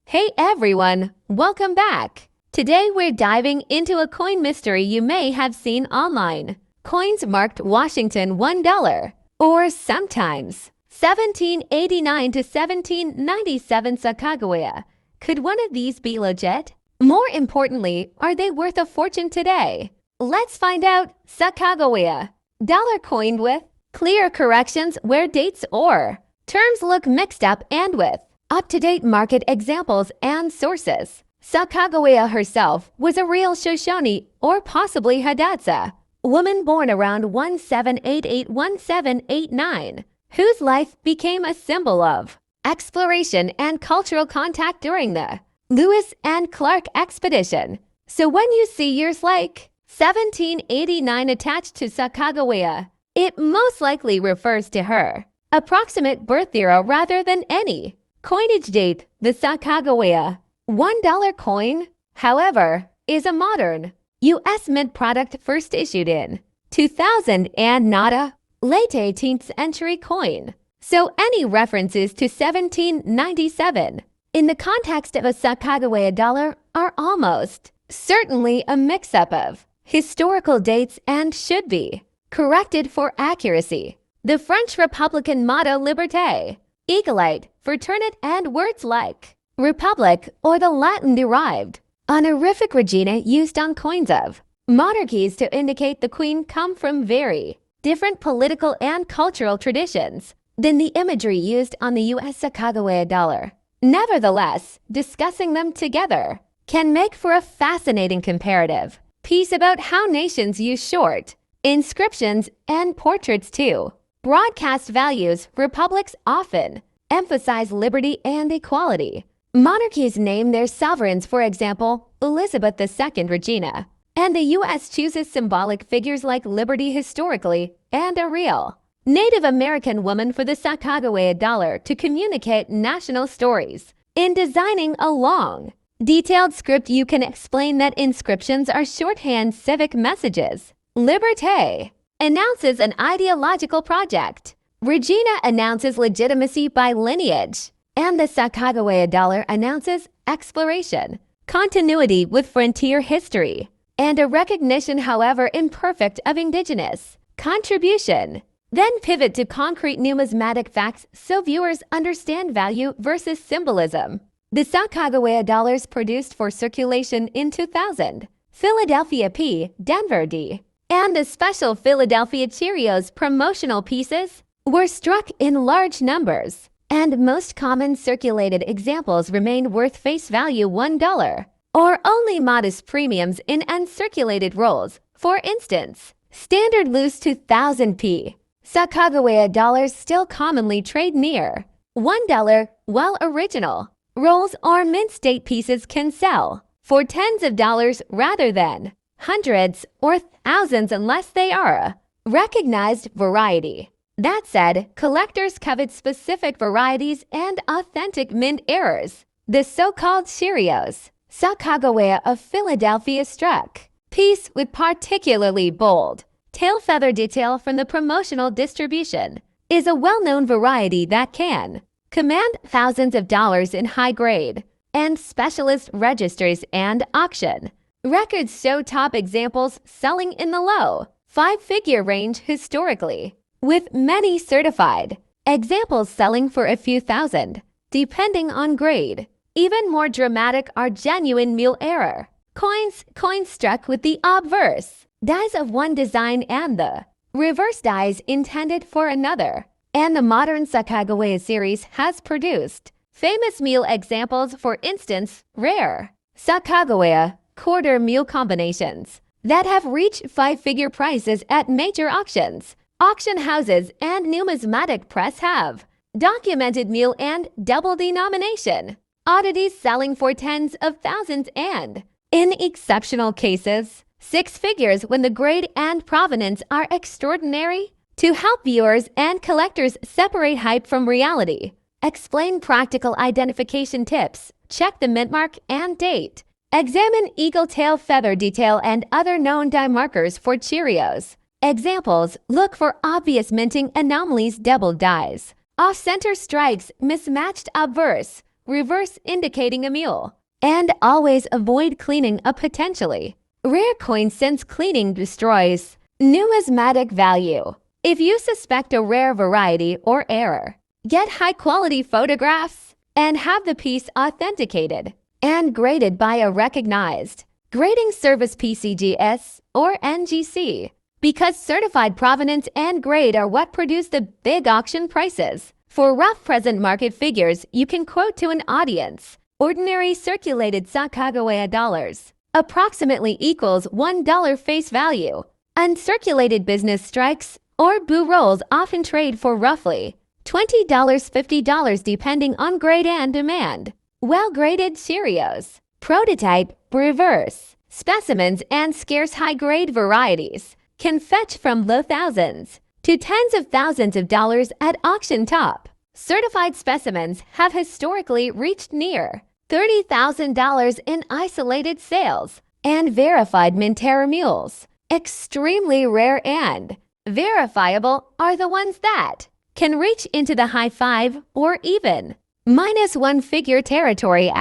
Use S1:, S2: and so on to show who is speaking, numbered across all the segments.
S1: Hey everyone, welcome back. Today we're diving into a coin mystery you may have seen online. Coins marked Washington $1, or sometimes 1789 to 1797 Sacagawea. Could one of these be legit? More importantly, are they worth a fortune today? Let's find out. Sacagawea dollar coined with clear corrections where dates or terms look mixed up and with up-to-date market examples and sources. Sacagawea herself was a real Shoshone or possibly Hidatsa, woman born around 1788-1789, whose life became a symbol of exploration and cultural contact during the Lewis and Clark expedition. So when you see years like 1789 attached to Sacagawea, it most likely refers to her approximate birth era rather than any coinage date. The Sacagawea $1 coin, however, is a modern U.S. mint product first issued in 2000 and not a late 18th century coin. So any references to 1797 in the context of a Sacagawea dollar are almost certainly a mix-up of historical dates and should be corrected for accuracy. The French Republican motto Liberté, Egalite, Fraternit, and words like Republic or the Latin-derived honorific Regina used on coins of monarchies to indicate the queen come from very different political and cultural traditions than the imagery used on the U.S. Sacagawea dollar. Nevertheless, discussing them together can make for a fascinating comparative piece about how nations use short inscriptions and portraits to broadcast values. Republics often emphasize liberty and equality. Monarchies name their sovereigns, for example, Elizabeth II Regina, and the U.S. chooses symbolic figures like Liberty historically and a real Native American woman for the Sacagawea dollar to communicate national stories. In designing a long, detailed script, you can explain that inscriptions are shorthand civic messages. Liberté announces an ideological project. Regina announces legitimacy by lineage. And the Sacagawea dollar announces exploration, continuity with frontier history, and a recognition, however imperfect, of indigenous contribution. Then pivot to concrete numismatic facts so viewers understand value versus symbolism. The Sacagawea dollars produced for circulation in 2000, Philadelphia P, Denver D, and the special Philadelphia Cheerios promotional pieces were struck in large numbers, and most common circulated examples remain worth face value $1, or only modest premiums in uncirculated rolls. For instance, standard loose 2000p Sacagawea dollars still commonly trade near $1, while original rolls or mint state pieces can sell for tens of dollars rather than hundreds or thousands unless they are a recognized variety. That said, collectors covet specific varieties and authentic mint errors. The so-called Cheerios Sacagawea of Philadelphia struck piece with particularly bold tail feather detail from the promotional distribution is a well-known variety that can command thousands of dollars in high grade and specialist registers and auction. Records show top examples selling in the low five-figure range historically, with many certified examples selling for a few thousand, depending on grade. Even more dramatic are genuine mule error coins struck with the obverse dies of one design and the reverse dies intended for another. And the modern Sacagawea series has produced famous mule examples, for instance, rare Sacagawea quarter mule combinations that have reached five-figure prices at major auctions. Auction houses and numismatic press have documented mule and double denomination oddities selling for tens of thousands and, in exceptional cases, six figures when the grade and provenance are extraordinary. To help viewers and collectors separate hype from reality, explain practical identification tips, check the mint mark and date, examine eagle tail feather detail and other known die markers for Cheerios. Examples: look for obvious minting anomalies, double dies, off-center strikes, mismatched obverse, reverse indicating a mule. And always avoid cleaning a potentially rare coin since cleaning destroys numismatic value. If you suspect a rare variety or error, get high-quality photographs and have the piece authenticated and graded by a recognized grading service PCGS or NGC, because certified provenance and grade are what produce the big auction prices. For rough present market figures, you can quote to an audience. Ordinary circulated Sacagawea dollars approximately equals $1 face value. Uncirculated business strikes or boo rolls often trade for roughly $20, $50 depending on grade and demand. Well-graded serios, prototype, reverse, specimens and scarce high-grade varieties can fetch from low thousands to tens of thousands of dollars at auction top. Certified specimens have historically reached near $30,000 in isolated sales, and verified Mintera mules, extremely rare and verifiable, are the ones that can reach into the high five or even -1 figure territory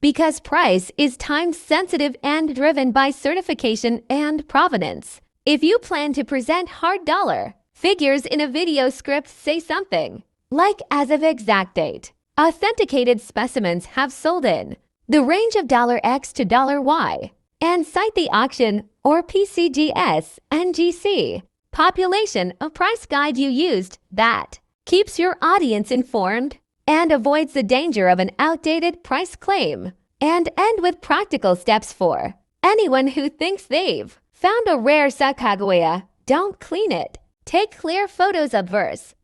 S1: because price is time-sensitive and driven by certification and provenance. If you plan to present hard dollar figures in a video script, say something like as of exact date. Authenticated specimens have sold in the range of $X to $Y, and cite the auction or PCGS NGC population of price guide you used. That keeps your audience informed and avoids the danger of an outdated price claim. And end with practical steps for anyone who thinks they've found a rare Sacagawea. Don't clean it. Take clear photos of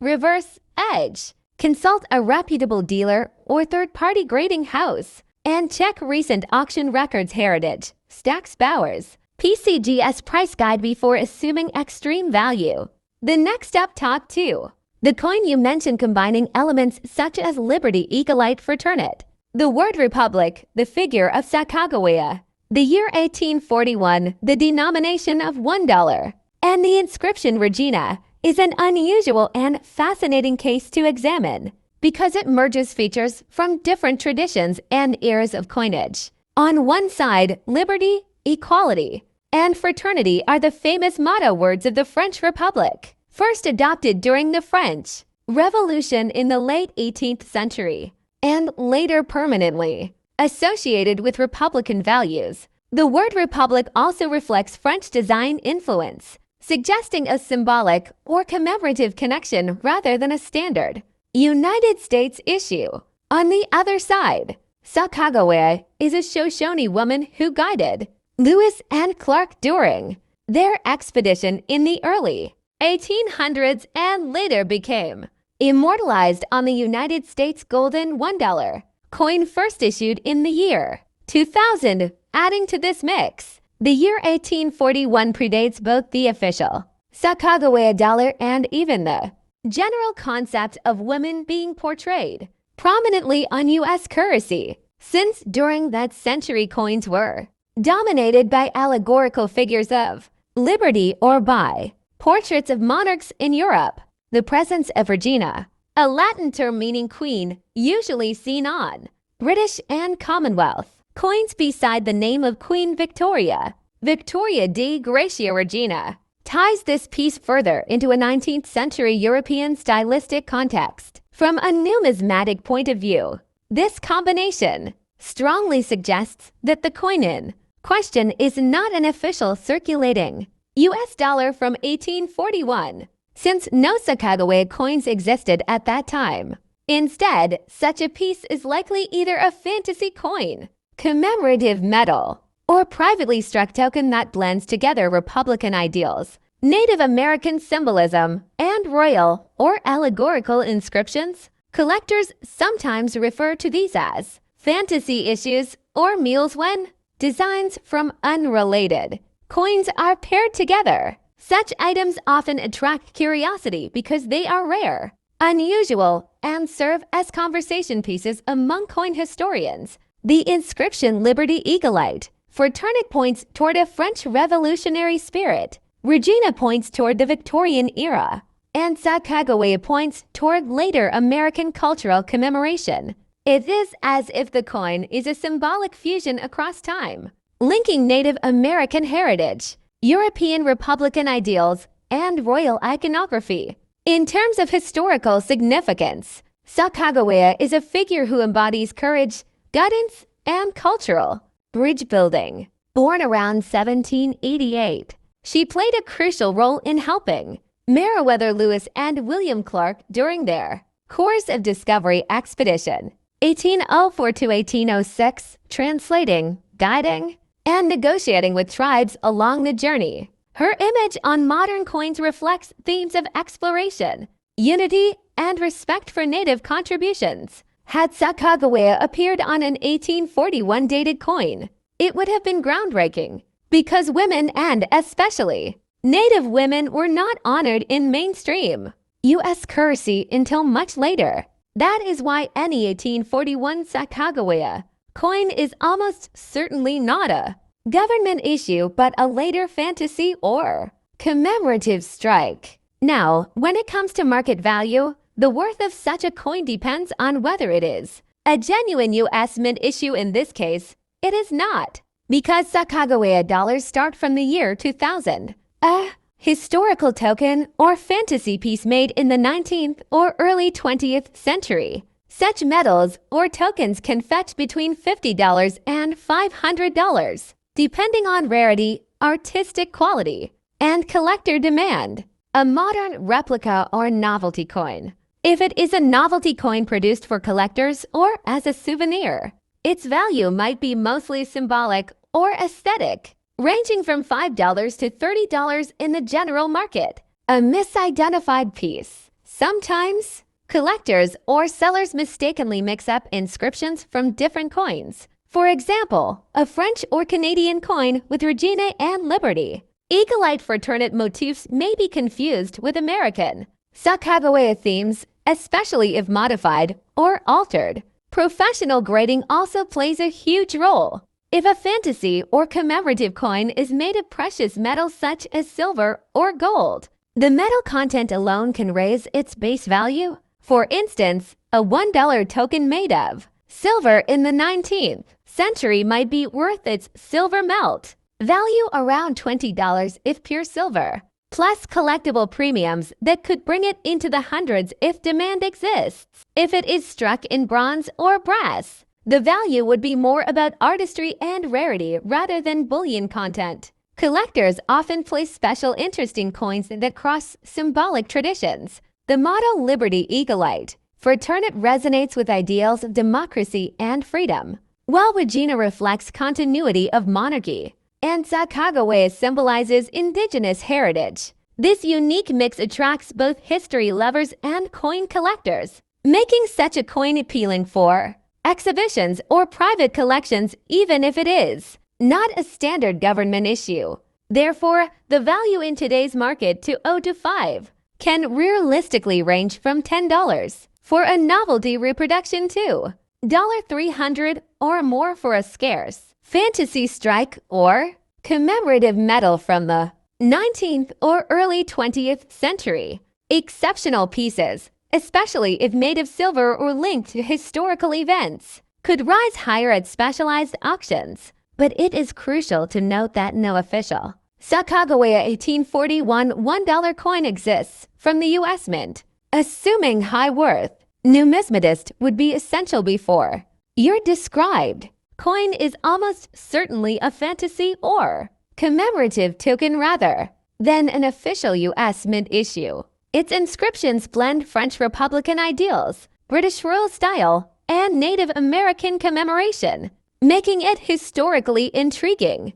S1: reverse edge. Consult a reputable dealer or third-party grading house and check recent auction records. Heritage, Stack's Bowers, PCGS price guide before assuming extreme value. The next up, top 2. The coin you mentioned combining elements such as Liberty, Eaglite, Fraternity, the word Republic, the figure of Sacagawea, the year 1841, the denomination of $1, and the inscription Regina, is an unusual and fascinating case to examine because it merges features from different traditions and eras of coinage. On one side, liberty, equality, and fraternity are the famous motto words of the French Republic, first adopted during the French Revolution in the late 18th century, and later permanently associated with Republican values. The word Republic also reflects French design influence, suggesting a symbolic or commemorative connection rather than a standard United States issue. On the other side, Sacagawea is a Shoshone woman who guided Lewis and Clark during their expedition in the early 1800s and later became immortalized on the United States Golden $1 coin first issued in the year 2000. Adding to this mix, the year 1841 predates both the official Sacagawea dollar and even the general concept of women being portrayed prominently on U.S. currency, since during that century coins were dominated by allegorical figures of liberty or by portraits of monarchs in Europe. The presence of Regina, a Latin term meaning queen, usually seen on British and Commonwealth coins beside the name of Queen Victoria, Victoria di Gracia Regina, ties this piece further into a 19th century European stylistic context. From a numismatic point of view, this combination strongly suggests that the coin in question is not an official circulating U.S. dollar from 1841, since no Sacagawea coins existed at that time. Instead, such a piece is likely either a fantasy coin, commemorative medal, or privately struck token that blends together Republican ideals, Native American symbolism, and royal or allegorical inscriptions. Collectors sometimes refer to these as fantasy issues or mules when designs from unrelated coins are paired together. Such items often attract curiosity because they are rare, unusual, and serve as conversation pieces among coin historians. The inscription Liberty Eaglite, Fraternity points toward a French revolutionary spirit, Regina points toward the Victorian era, and Sacagawea points toward later American cultural commemoration. It is as if the coin is a symbolic fusion across time, linking Native American heritage, European Republican ideals, and royal iconography. In terms of historical significance, Sacagawea is a figure who embodies courage, guidance, and cultural bridge building. Born around 1788, she played a crucial role in helping Meriwether Lewis and William Clark during their Course of Discovery expedition, 1804 to 1806, translating, guiding, and negotiating with tribes along the journey. Her image on modern coins reflects themes of exploration, unity, and respect for Native contributions. Had Sacagawea appeared on an 1841 dated coin, it would have been groundbreaking, because women, and especially Native women, were not honored in mainstream U.S. currency until much later. That is why any 1841 Sacagawea coin is almost certainly not a government issue but a later fantasy or commemorative strike. Now, when it comes to market value, the worth of such a coin depends on whether it is a genuine U.S. mint issue. In this case, it is not, because Sacagawea dollars start from the year 2000. A historical token or fantasy piece made in the 19th or early 20th century. Such metals or tokens can fetch between $50 and $500, depending on rarity, artistic quality, and collector demand. A modern replica or novelty coin. If it is a novelty coin produced for collectors or as a souvenir, its value might be mostly symbolic or aesthetic, ranging from $5 to $30 in the general market. A misidentified piece. Sometimes, collectors or sellers mistakenly mix up inscriptions from different coins. For example, a French or Canadian coin with Regina and Liberty. Eagle-eyed fraternate motifs may be confused with American Sacagawea themes, especially if modified or altered. Professional grading also plays a huge role. If a fantasy or commemorative coin is made of precious metals such as silver or gold, the metal content alone can raise its base value. For instance, a $1 token made of silver in the 19th century might be worth its silver melt value around $20 if pure silver, plus collectible premiums that could bring it into the hundreds if demand exists. If it is struck in bronze or brass, the value would be more about artistry and rarity rather than bullion content. Collectors often place special interest in coins that cross symbolic traditions. The motto Liberty Eagle-eyed fraternate resonates with ideals of democracy and freedom, while Regina reflects continuity of monarchy, and Sacagawea symbolizes indigenous heritage. This unique mix attracts both history lovers and coin collectors, making such a coin appealing for exhibitions or private collections, even if it is not a standard government issue. Therefore, the value in today's market to 0 to 5 can realistically range from $10 for a novelty reproduction to $300 or more for a scarce fantasy strike or commemorative metal from the 19th or early 20th century. Exceptional pieces, especially if made of silver or linked to historical events, could rise higher at specialized auctions. But it is crucial to note that no official Sacagawea 1841 $1 coin exists from the U.S. Mint. Assuming high worth, numismatist would be essential before your described coin is almost certainly a fantasy or commemorative token rather than an official U.S. Mint issue. Its inscriptions blend French Republican ideals, British royal style, and Native American commemoration, making it historically intriguing.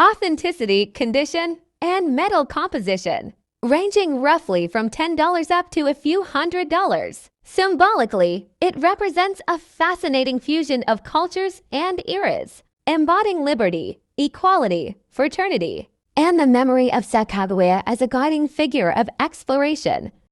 S1: Authenticity, condition, and metal composition, ranging roughly from $10 up to a few $100s. Symbolically, it represents a fascinating fusion of cultures and eras, embodying liberty, equality, fraternity, and the memory of Sacagawea as a guiding figure of exploration,